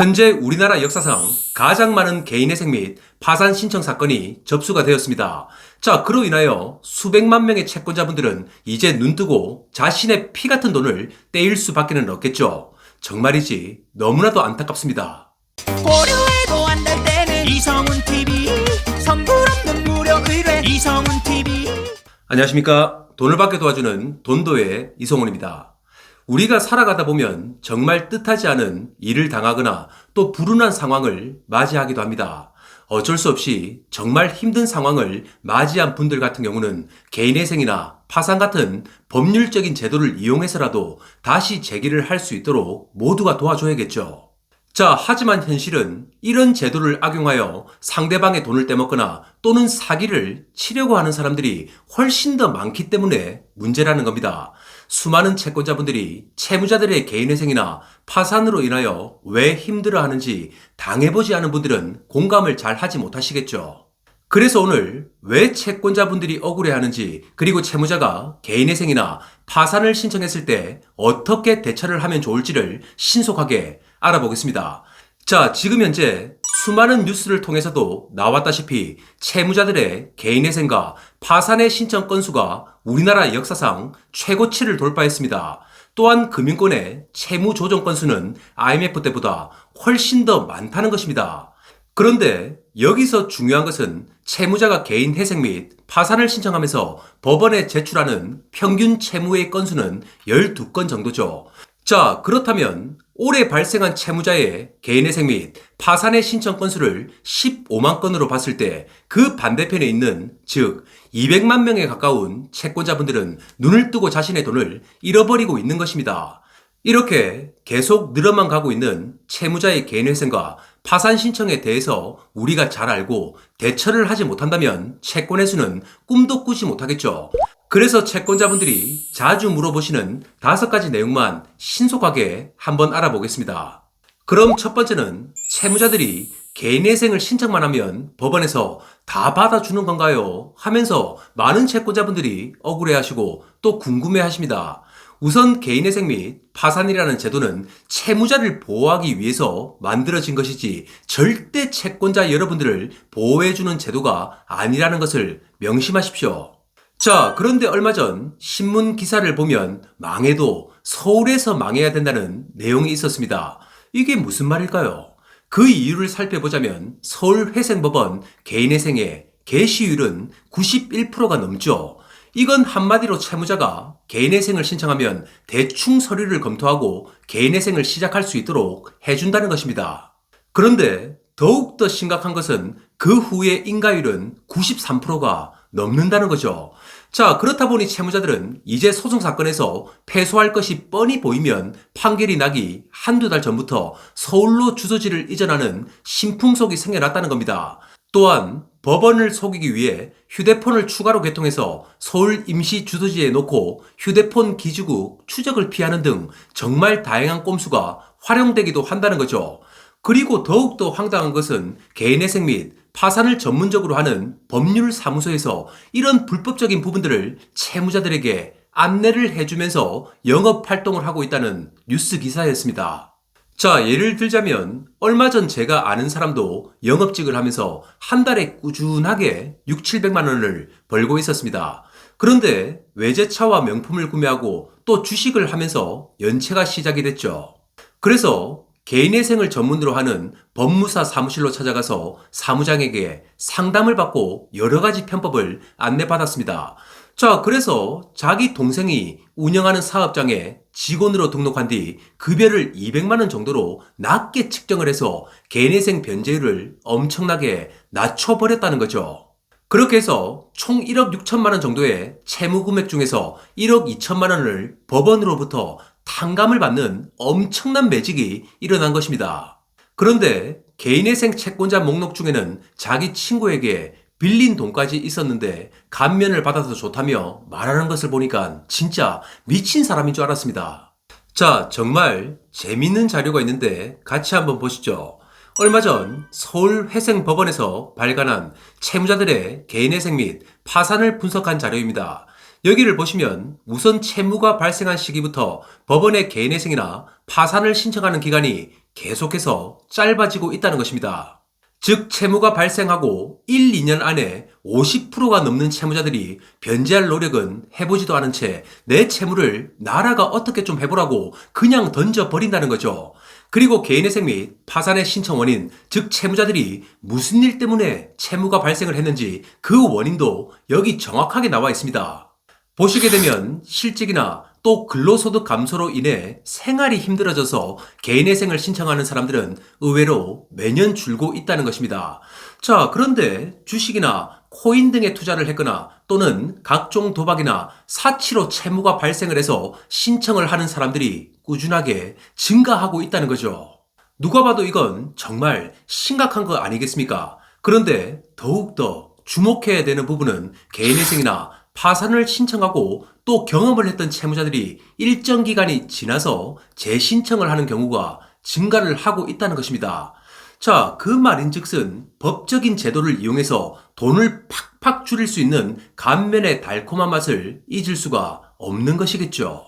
현재 우리나라 역사상 가장 많은 개인회생 및 파산 신청 사건이 접수가 되었습니다. 자, 그로 인하여 수백만 명의 채권자분들은 이제 눈뜨고 자신의 피 같은 돈을 떼일 수밖에는 없겠죠. 정말이지 너무나도 안타깝습니다. 고려해도 안 될 때는 이성훈TV, 선불 없는 무료 의뢰 이성훈TV. 안녕하십니까. 돈을 받게 도와주는 돈도의 이성훈입니다. 우리가 살아가다 보면 정말 뜻하지 않은 일을 당하거나 또 불운한 상황을 맞이하기도 합니다. 어쩔 수 없이 정말 힘든 상황을 맞이한 분들 같은 경우는 개인회생이나 파산 같은 법률적인 제도를 이용해서라도 다시 재기를 할 수 있도록 모두가 도와줘야겠죠. 자, 하지만 현실은 이런 제도를 악용하여 상대방의 돈을 떼먹거나 또는 사기를 치려고 하는 사람들이 훨씬 더 많기 때문에 문제라는 겁니다. 수많은 채권자분들이 채무자들의 개인회생이나 파산으로 인하여 왜 힘들어하는지 당해보지 않은 분들은 공감을 잘 하지 못하시겠죠. 그래서 오늘 왜 채권자분들이 억울해하는지, 그리고 채무자가 개인회생이나 파산을 신청했을 때 어떻게 대처를 하면 좋을지를 신속하게 알아보겠습니다. 자, 지금 현재 수많은 뉴스를 통해서도 나왔다시피 채무자들의 개인회생과 파산의 신청 건수가 우리나라 역사상 최고치를 돌파했습니다. 또한 금융권의 채무 조정 건수는 IMF 때보다 훨씬 더 많다는 것입니다. 그런데 여기서 중요한 것은 채무자가 개인 회생 및 파산을 신청하면서 법원에 제출하는 평균 채무의 건수는 12건 정도죠. 자, 그렇다면 올해 발생한 채무자의 개인회생 및 파산의 신청 건수를 15만 건으로 봤을 때 그 반대편에 있는, 즉 200만 명에 가까운 채권자분들은 눈을 뜨고 자신의 돈을 잃어버리고 있는 것입니다. 이렇게 계속 늘어만 가고 있는 채무자의 개인회생과 파산 신청에 대해서 우리가 잘 알고 대처를 하지 못한다면 채권의 수는 꿈도 꾸지 못하겠죠. 그래서 채권자분들이 자주 물어보시는 5가지 내용만 신속하게 한번 알아보겠습니다. 그럼 첫 번째는 채무자들이 개인회생을 신청만 하면 법원에서 다 받아주는 건가요? 하면서 많은 채권자분들이 억울해하시고 또 궁금해하십니다. 우선 개인회생 및 파산이라는 제도는 채무자를 보호하기 위해서 만들어진 것이지 절대 채권자 여러분들을 보호해주는 제도가 아니라는 것을 명심하십시오. 자, 그런데 얼마 전 신문 기사를 보면 망해도 서울에서 망해야 된다는 내용이 있었습니다. 이게 무슨 말일까요? 그 이유를 살펴보자면 서울회생법원 개인회생의 개시율은 91%가 넘죠. 이건 한마디로 채무자가 개인회생을 신청하면 대충 서류를 검토하고 개인회생을 시작할 수 있도록 해준다는 것입니다. 그런데 더욱더 심각한 것은 그 후의 인가율은 93%가 넘는다는 거죠. 자, 그렇다 보니 채무자들은 이제 소송사건에서 패소할 것이 뻔히 보이면 판결이 나기 한두 달 전부터 서울로 주소지를 이전하는 신풍속이 생겨났다는 겁니다. 또한 법원을 속이기 위해 휴대폰을 추가로 개통해서 서울 임시 주소지에 놓고 휴대폰 기지국 추적을 피하는 등 정말 다양한 꼼수가 활용되기도 한다는 거죠. 그리고 더욱더 황당한 것은 개인회생 및 파산을 전문적으로 하는 법률사무소에서 이런 불법적인 부분들을 채무자들에게 안내를 해주면서 영업활동을 하고 있다는 뉴스 기사였습니다. 자, 예를 들자면 얼마 전 제가 아는 사람도 영업직을 하면서 한 달에 꾸준하게 6,700만 원을 벌고 있었습니다. 그런데 외제차와 명품을 구매하고 또 주식을 하면서 연체가 시작이 됐죠. 그래서 개인회생을 전문으로 하는 법무사 사무실로 찾아가서 사무장에게 상담을 받고 여러 가지 편법을 안내받았습니다. 자, 그래서 자기 동생이 운영하는 사업장에 직원으로 등록한 뒤 급여를 200만 원 정도로 낮게 측정을 해서 개인회생 변제율을 엄청나게 낮춰버렸다는 거죠. 그렇게 해서 총 1억 6천만 원 정도의 채무 금액 중에서 1억 2천만 원을 법원으로부터 탕감을 받는 엄청난 매직이 일어난 것입니다. 그런데 개인회생 채권자 목록 중에는 자기 친구에게 빌린 돈까지 있었는데 감면을 받아서 좋다며 말하는 것을 보니까 진짜 미친 사람인 줄 알았습니다. 자, 정말 재밌는 자료가 있는데 같이 한번 보시죠. 얼마 전 서울회생법원에서 발간한 채무자들의 개인회생 및 파산을 분석한 자료입니다. 여기를 보시면 우선 채무가 발생한 시기부터 법원의 개인회생이나 파산을 신청하는 기간이 계속해서 짧아지고 있다는 것입니다. 즉 채무가 발생하고 1, 2년 안에 50%가 넘는 채무자들이 변제할 노력은 해보지도 않은 채 내 채무를 나라가 어떻게 좀 해보라고 그냥 던져버린다는 거죠. 그리고 개인회생 및 파산의 신청 원인, 즉 채무자들이 무슨 일 때문에 채무가 발생을 했는지 그 원인도 여기 정확하게 나와 있습니다. 보시게 되면 실직이나 또 근로소득 감소로 인해 생활이 힘들어져서 개인회생을 신청하는 사람들은 의외로 매년 줄고 있다는 것입니다. 자, 그런데 주식이나 코인 등에 투자를 했거나 또는 각종 도박이나 사치로 채무가 발생을 해서 신청을 하는 사람들이 꾸준하게 증가하고 있다는 거죠. 누가 봐도 이건 정말 심각한 거 아니겠습니까? 그런데 더욱더 주목해야 되는 부분은 개인회생이나 파산을 신청하고 또 경험을 했던 채무자들이 일정 기간이 지나서 재신청을 하는 경우가 증가를 하고 있다는 것입니다. 자, 그 말인즉슨 법적인 제도를 이용해서 돈을 팍팍 줄일 수 있는 감면의 달콤한 맛을 잊을 수가 없는 것이겠죠.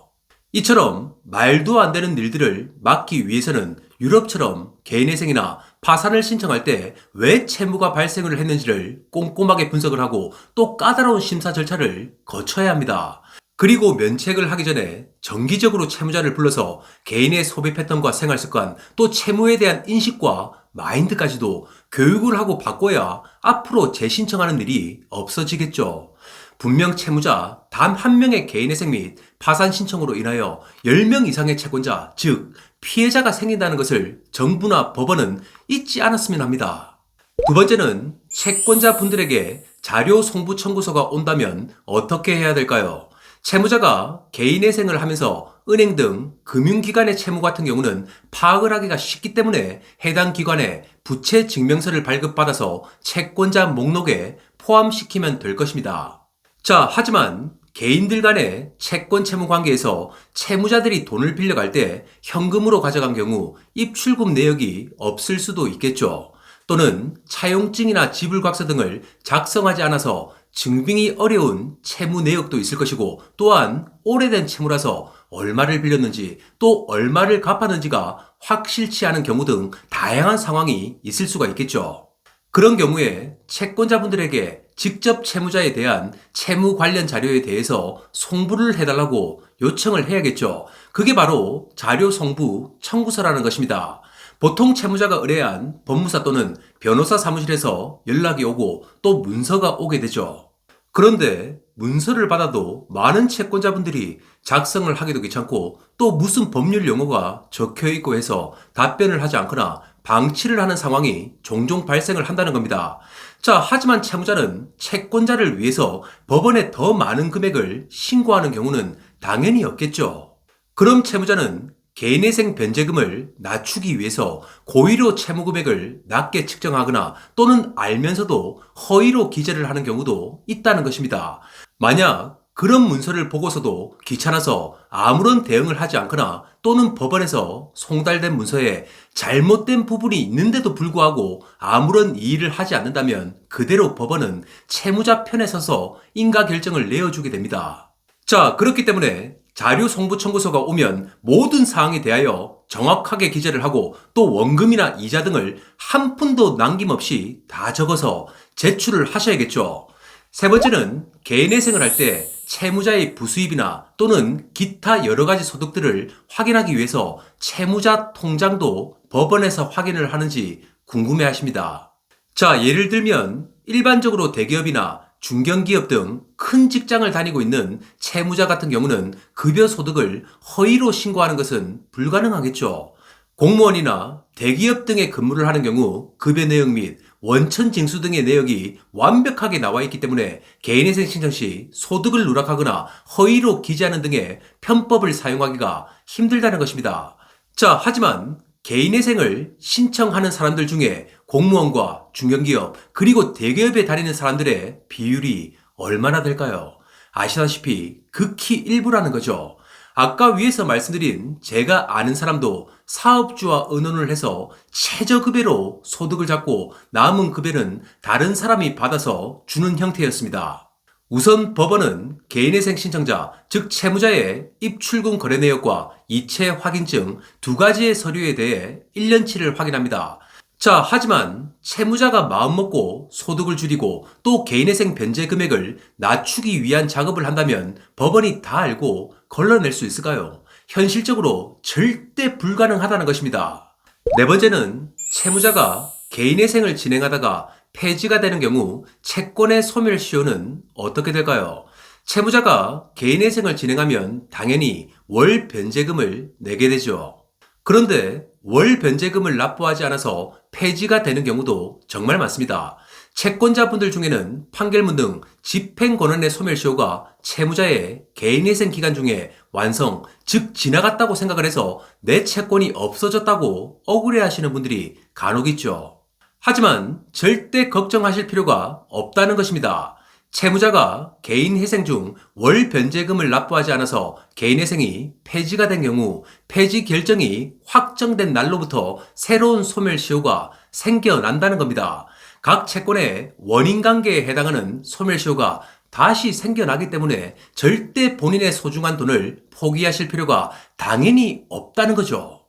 이처럼 말도 안 되는 일들을 막기 위해서는 유럽처럼 개인회생이나 파산을 신청할 때 왜 채무가 발생을 했는지를 꼼꼼하게 분석을 하고 또 까다로운 심사 절차를 거쳐야 합니다. 그리고 면책을 하기 전에 정기적으로 채무자를 불러서 개인의 소비 패턴과 생활 습관, 또 채무에 대한 인식과 마인드까지도 교육을 하고 바꿔야 앞으로 재신청하는 일이 없어지겠죠. 분명 채무자 단 한 명의 개인회생 및 파산 신청으로 인하여 10명 이상의 채권자, 즉 피해자가 생긴다는 것을 정부나 법원은 잊지 않았으면 합니다. 두 번째는 채권자 분들에게 자료 송부 청구서가 온다면 어떻게 해야 될까요? 채무자가 개인회생을 하면서 은행 등 금융기관의 채무 같은 경우는 파악을 하기가 쉽기 때문에 해당 기관에 부채 증명서를 발급받아서 채권자 목록에 포함시키면 될 것입니다. 자, 하지만 개인들 간의 채권 채무 관계에서 채무자들이 돈을 빌려갈 때 현금으로 가져간 경우 입출금 내역이 없을 수도 있겠죠. 또는 차용증이나 지불각서 등을 작성하지 않아서 증빙이 어려운 채무 내역도 있을 것이고, 또한 오래된 채무라서 얼마를 빌렸는지 또 얼마를 갚았는지가 확실치 않은 경우 등 다양한 상황이 있을 수가 있겠죠. 그런 경우에 채권자분들에게 직접 채무자에 대한 채무 관련 자료에 대해서 송부를 해달라고 요청을 해야겠죠. 그게 바로 자료 송부 청구서라는 것입니다. 보통 채무자가 의뢰한 법무사 또는 변호사 사무실에서 연락이 오고 또 문서가 오게 되죠. 그런데 문서를 받아도 많은 채권자분들이 작성을 하기도 귀찮고 또 무슨 법률 용어가 적혀 있고 해서 답변을 하지 않거나 방치를 하는 상황이 종종 발생을 한다는 겁니다. 자, 하지만 채무자는 채권자를 위해서 법원에 더 많은 금액을 신고하는 경우는 당연히 없겠죠. 그럼 채무자는 개인회생 변제금을 낮추기 위해서 고의로 채무 금액을 낮게 측정하거나 또는 알면서도 허위로 기재를 하는 경우도 있다는 것입니다. 만약 그런 문서를 보고서도 귀찮아서 아무런 대응을 하지 않거나 또는 법원에서 송달된 문서에 잘못된 부분이 있는데도 불구하고 아무런 이의를 하지 않는다면 그대로 법원은 채무자 편에 서서 인가 결정을 내어주게 됩니다. 자, 그렇기 때문에 자료 송부 청구서가 오면 모든 사항에 대하여 정확하게 기재를 하고 또 원금이나 이자 등을 한 푼도 남김없이 다 적어서 제출을 하셔야겠죠. 세 번째는 개인회생을 할 때 채무자의 부수입이나 또는 기타 여러 가지 소득들을 확인하기 위해서 채무자 통장도 법원에서 확인을 하는지 궁금해 하십니다. 자, 예를 들면 일반적으로 대기업이나 중견기업 등 큰 직장을 다니고 있는 채무자 같은 경우는 급여 소득을 허위로 신고하는 것은 불가능하겠죠. 공무원이나 대기업 등의 근무를 하는 경우 급여 내역 및 원천 징수 등의 내역이 완벽하게 나와 있기 때문에 개인회생 신청 시 소득을 누락하거나 허위로 기재하는 등의 편법을 사용하기가 힘들다는 것입니다. 자, 하지만 개인회생을 신청하는 사람들 중에 공무원과 중견기업 그리고 대기업에 다니는 사람들의 비율이 얼마나 될까요? 아시다시피 극히 일부라는 거죠. 아까 위에서 말씀드린 제가 아는 사람도 사업주와 의논을 해서 최저급여로 소득을 잡고 남은 급여는 다른 사람이 받아서 주는 형태였습니다. 우선 법원은 개인회생 신청자, 즉 채무자의 입출금 거래 내역과 이체 확인증 두 가지의 서류에 대해 1년치를 확인합니다. 자, 하지만 채무자가 마음먹고 소득을 줄이고 또 개인회생 변제 금액을 낮추기 위한 작업을 한다면 법원이 다 알고 걸러낼 수 있을까요? 현실적으로 절대 불가능하다는 것입니다. 네 번째는 채무자가 개인회생을 진행하다가 폐지가 되는 경우 채권의 소멸시효는 어떻게 될까요? 채무자가 개인회생을 진행하면 당연히 월 변제금을 내게 되죠. 그런데 월 변제금을 납부하지 않아서 폐지가 되는 경우도 정말 많습니다. 채권자분들 중에는 판결문 등 집행권한의 소멸시효가 채무자의 개인회생 기간 중에 완성, 즉 지나갔다고 생각을 해서 내 채권이 없어졌다고 억울해하시는 분들이 간혹 있죠. 하지만 절대 걱정하실 필요가 없다는 것입니다. 채무자가 개인회생 중 월 변제금을 납부하지 않아서 개인회생이 폐지가 된 경우 폐지 결정이 확정된 날로부터 새로운 소멸시효가 생겨난다는 겁니다. 각 채권의 원인관계에 해당하는 소멸시효가 다시 생겨나기 때문에 절대 본인의 소중한 돈을 포기하실 필요가 당연히 없다는 거죠.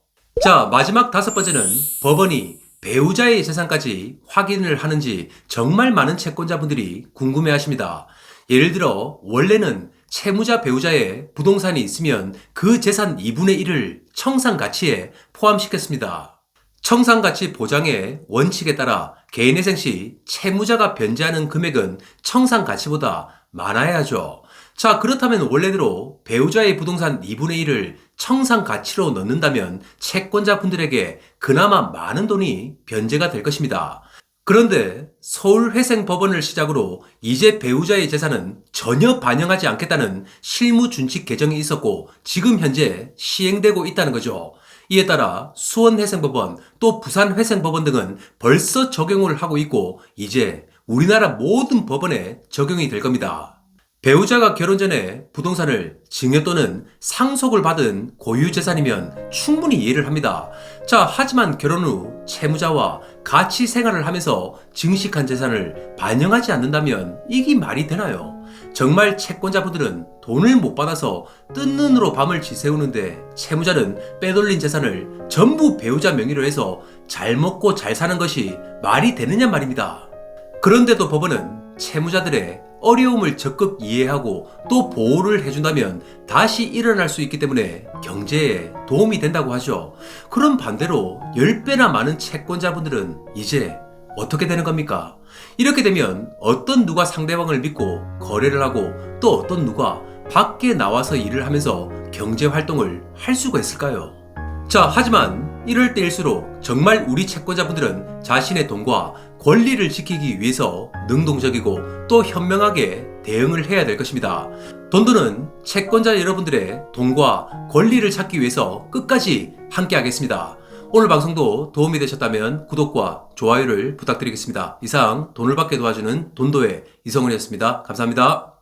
자, 마지막 다섯 번째는 법원이 배우자의 재산까지 확인을 하는지 정말 많은 채권자분들이 궁금해 하십니다. 예를 들어 원래는 채무자 배우자의 부동산이 있으면 그 재산 2분의 1을 청산가치에 포함시켰습니다. 청산가치 보장의 원칙에 따라 개인회생 시 채무자가 변제하는 금액은 청산가치보다 많아야 하죠. 자, 그렇다면 원래대로 배우자의 부동산 2분의 1을 청산가치로 넣는다면 채권자분들에게 그나마 많은 돈이 변제가 될 것입니다. 그런데 서울회생법원을 시작으로 이제 배우자의 재산은 전혀 반영하지 않겠다는 실무준칙 개정이 있었고 지금 현재 시행되고 있다는 거죠. 이에 따라 수원회생법원 또 부산회생법원 등은 벌써 적용을 하고 있고 이제 우리나라 모든 법원에 적용이 될 겁니다. 배우자가 결혼 전에 부동산을 증여 또는 상속을 받은 고유재산이면 충분히 이해를 합니다. 자, 하지만 결혼 후 채무자와 같이 생활을 하면서 증식한 재산을 반영하지 않는다면 이게 말이 되나요? 정말 채권자분들은 돈을 못 받아서 뜬 눈으로 밤을 지새우는데 채무자는 빼돌린 재산을 전부 배우자 명의로 해서 잘 먹고 잘 사는 것이 말이 되느냐 말입니다. 그런데도 법원은 채무자들의 어려움을 적극 이해하고 또 보호를 해준다면 다시 일어날 수 있기 때문에 경제에 도움이 된다고 하죠. 그럼 반대로 10배나 많은 채권자분들은 이제 어떻게 되는 겁니까? 이렇게 되면 어떤 누가 상대방을 믿고 거래를 하고 또 어떤 누가 밖에 나와서 일을 하면서 경제 활동을 할 수가 있을까요? 자, 하지만 이럴 때일수록 정말 우리 채권자분들은 자신의 돈과 권리를 지키기 위해서 능동적이고 또 현명하게 대응을 해야 될 것입니다. 돈도는 채권자 여러분들의 돈과 권리를 찾기 위해서 끝까지 함께 하겠습니다. 오늘 방송도 도움이 되셨다면 구독과 좋아요를 부탁드리겠습니다. 이상 돈을 받게 도와주는 돈도의 이성훈이었습니다. 감사합니다.